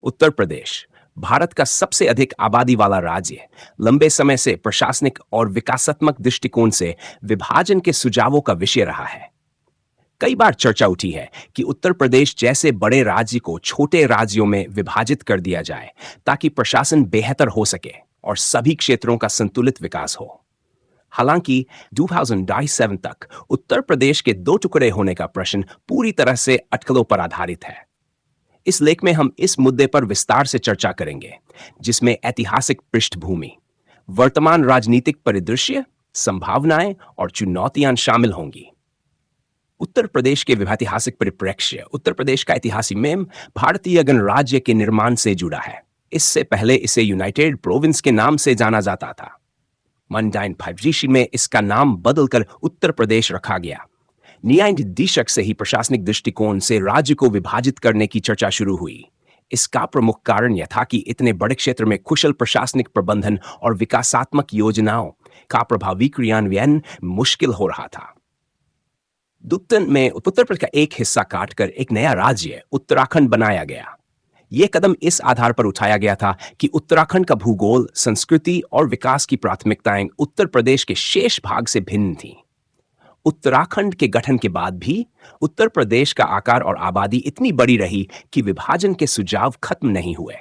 उत्तर प्रदेश भारत का सबसे अधिक आबादी वाला राज्य लंबे समय से प्रशासनिक और विकासात्मक दृष्टिकोण से विभाजन के सुझावों का विषय रहा है। कई बार चर्चा उठी है कि उत्तर प्रदेश जैसे बड़े राज्य को छोटे राज्यों में विभाजित कर दिया जाए ताकि प्रशासन बेहतर हो सके और सभी क्षेत्रों का संतुलित विकास हो। हालांकि 2027 तक उत्तर प्रदेश के दो टुकड़े होने का प्रश्न पूरी तरह से अटकलों पर आधारित है। इस लेख में हम इस मुद्दे पर विस्तार से चर्चा करेंगे, जिसमें ऐतिहासिक पृष्ठभूमि, वर्तमान राजनीतिक परिदृश्य, संभावनाएं और चुनौतियां शामिल होंगी। उत्तर प्रदेश के ऐतिहासिक परिप्रेक्ष्य। उत्तर प्रदेश का ऐतिहासिक मेम भारतीय गणराज्य के निर्माण से जुड़ा है। इससे पहले इसे यूनाइटेड प्रोविंस के नाम से जाना जाता था। 1950 में इसका नाम बदलकर उत्तर प्रदेश रखा गया। न्याय दशक से ही प्रशासनिक दृष्टिकोण से राज्य को विभाजित करने की चर्चा शुरू हुई। इसका प्रमुख कारण यह था कि इतने बड़े क्षेत्र में कुशल प्रशासनिक प्रबंधन और विकासात्मक योजनाओं का प्रभावी क्रियान्वयन मुश्किल हो रहा था। दुत्तन में उत्तर प्रदेश का एक हिस्सा काटकर एक नया राज्य उत्तराखंड बनाया गया। यह कदम इस आधार पर उठाया गया था कि उत्तराखंड का भूगोल, संस्कृति और विकास की प्राथमिकताएं उत्तर प्रदेश के शेष भाग से भिन्न थीं। उत्तराखंड के गठन के बाद भी उत्तर प्रदेश का आकार और आबादी इतनी बड़ी रही कि विभाजन के सुझाव खत्म नहीं हुए।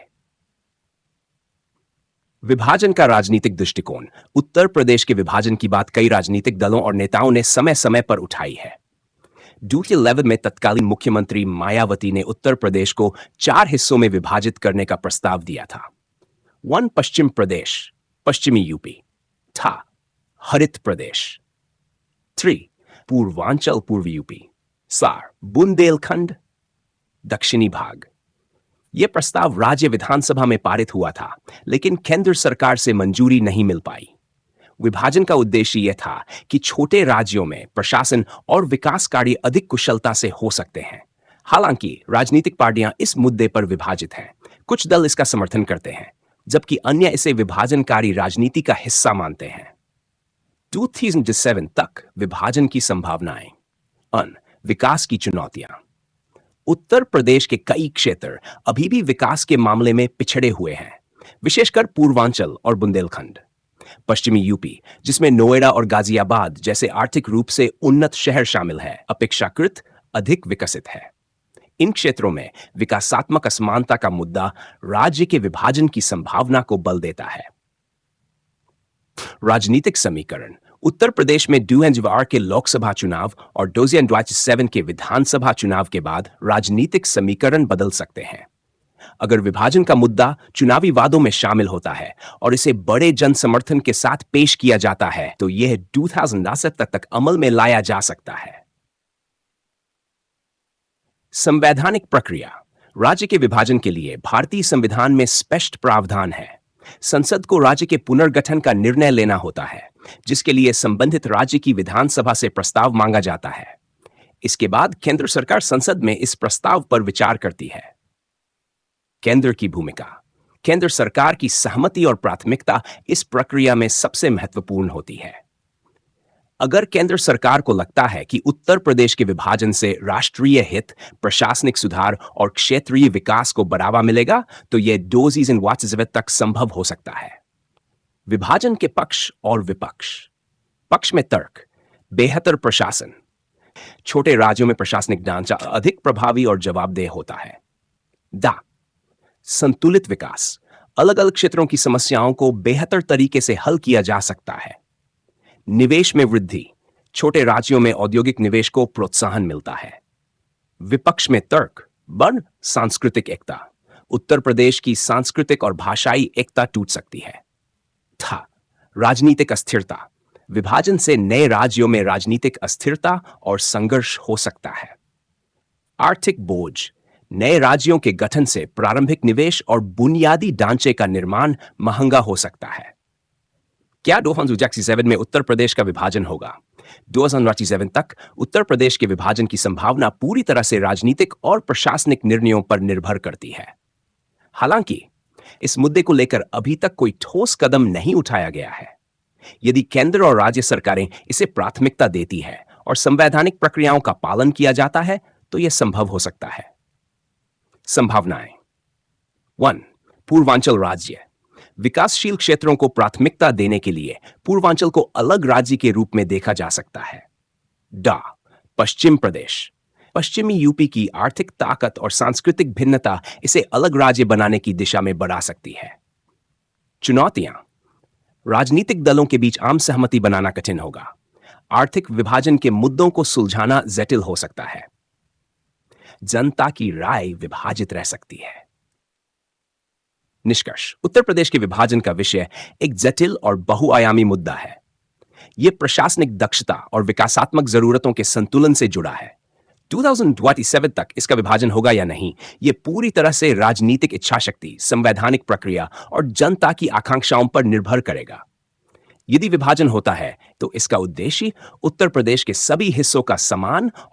विभाजन का राजनीतिक दृष्टिकोण। उत्तर प्रदेश के विभाजन की बात कई राजनीतिक दलों और नेताओं ने समय समय पर उठाई है। 2011 में तत्कालीन मुख्यमंत्री मायावती ने उत्तर प्रदेश को 4 हिस्सों में विभाजित करने का प्रस्ताव दिया था। 1 पश्चिम प्रदेश, पश्चिमी यूपी था, हरित प्रदेश। 3 पूर्वांचल, पूर्वी यूपी, सार, बुंदेलखंड, दक्षिणी भाग। यह प्रस्ताव राज्य विधानसभा में पारित हुआ था, लेकिन केंद्र सरकार से मंजूरी नहीं मिल पाई। विभाजन का उद्देश्य यह था कि छोटे राज्यों में प्रशासन और विकास कार्य अधिक कुशलता से हो सकते हैं। हालांकि राजनीतिक पार्टियां इस मुद्दे पर विभाजित हैं। कुछ दल इसका समर्थन करते हैं, जबकि अन्य इसे विभाजनकारी राजनीति का हिस्सा मानते हैं। 2007 तक विभाजन की संभावनाएं। विकास की चुनौतियां। उत्तर प्रदेश के कई क्षेत्र अभी भी विकास के मामले में पिछड़े हुए हैं, विशेषकर पूर्वांचल और बुंदेलखंड। पश्चिमी यूपी, जिसमें नोएडा और गाजियाबाद जैसे आर्थिक रूप से उन्नत शहर शामिल है, अपेक्षाकृत अधिक विकसित है। इन क्षेत्रों में विकासात्मक असमानता का मुद्दा राज्य के विभाजन की संभावना को बल देता है। राजनीतिक समीकरण। उत्तर प्रदेश में 2024 के लोकसभा चुनाव और 2027 के विधानसभा चुनाव के बाद राजनीतिक समीकरण बदल सकते हैं। अगर विभाजन का मुद्दा चुनावी वादों में शामिल होता है और इसे बड़े जन समर्थन के साथ पेश किया जाता है, तो यह 2027 तक अमल में लाया जा सकता है। संवैधानिक प्रक्रिया। राज्य के विभाजन के लिए भारतीय संविधान में स्पष्ट प्रावधान है। संसद को राज्य के पुनर्गठन का निर्णय लेना होता है, जिसके लिए संबंधित राज्य की विधानसभा से प्रस्ताव मांगा जाता है। इसके बाद केंद्र सरकार संसद में इस प्रस्ताव पर विचार करती है। केंद्र की भूमिका। केंद्र सरकार की सहमति और प्राथमिकता इस प्रक्रिया में सबसे महत्वपूर्ण होती है। अगर केंद्र सरकार को लगता है कि उत्तर प्रदेश के विभाजन से राष्ट्रीय हित, प्रशासनिक सुधार और क्षेत्रीय विकास को बढ़ावा मिलेगा, तो यह 2027 तक संभव हो सकता है। विभाजन के पक्ष और विपक्ष। पक्ष में तर्क। बेहतर प्रशासन। छोटे राज्यों में प्रशासनिक ढांचा अधिक प्रभावी और जवाबदेह होता है। संतुलित विकास। अलग अलग क्षेत्रों की समस्याओं को बेहतर तरीके से हल किया जा सकता है। निवेश में वृद्धि। छोटे राज्यों में औद्योगिक निवेश को प्रोत्साहन मिलता है। विपक्ष में तर्क। सांस्कृतिक एकता। उत्तर प्रदेश की सांस्कृतिक और भाषाई एकता टूट सकती है। राजनीतिक अस्थिरता। विभाजन से नए राज्यों में राजनीतिक अस्थिरता और संघर्ष हो सकता है। आर्थिक बोझ। नए राज्यों के गठन से प्रारंभिक निवेश और बुनियादी ढांचे का निर्माण महंगा हो सकता है। क्या 2027 में उत्तर प्रदेश का विभाजन होगा? 2027 तक उत्तर प्रदेश के विभाजन की संभावना पूरी तरह से राजनीतिक और प्रशासनिक निर्णयों पर निर्भर करती है। हालांकि इस मुद्दे को लेकर अभी तक कोई ठोस कदम नहीं उठाया गया है। यदि केंद्र और राज्य सरकारें इसे प्राथमिकता देती है और संवैधानिक प्रक्रियाओं का पालन किया जाता है, तो यह संभव हो सकता है। संभावनाएं। 1. पूर्वांचल राज्य। विकासशील क्षेत्रों को प्राथमिकता देने के लिए पूर्वांचल को अलग राज्य के रूप में देखा जा सकता है। डा. पश्चिम प्रदेश। पश्चिमी यूपी की आर्थिक ताकत और सांस्कृतिक भिन्नता इसे अलग राज्य बनाने की दिशा में बढ़ा सकती है। चुनौतियां। राजनीतिक दलों के बीच आम सहमति बनाना कठिन होगा। आर्थिक विभाजन के मुद्दों को सुलझाना जटिल हो सकता है। जनता की राय विभाजित रह सकती है। निष्कर्ष। उत्तर प्रदेश के विभाजन का विषय एक जटिल और बहुआयामी मुद्दा है। यह प्रशासनिक दक्षता और विकासात्मक जरूरतों के संतुलन से जुड़ा है। 2027 तक इसका विभाजन होगा या नहीं, यह पूरी तरह से राजनीतिक इच्छाशक्ति, संवैधानिक प्रक्रिया और जनता की आकांक्षाओं पर निर्भर करेगा। यदि विभाजन होता है तो इसका उद्देश्य उत्तर प्रदेश के सभी हिस्सों का समान और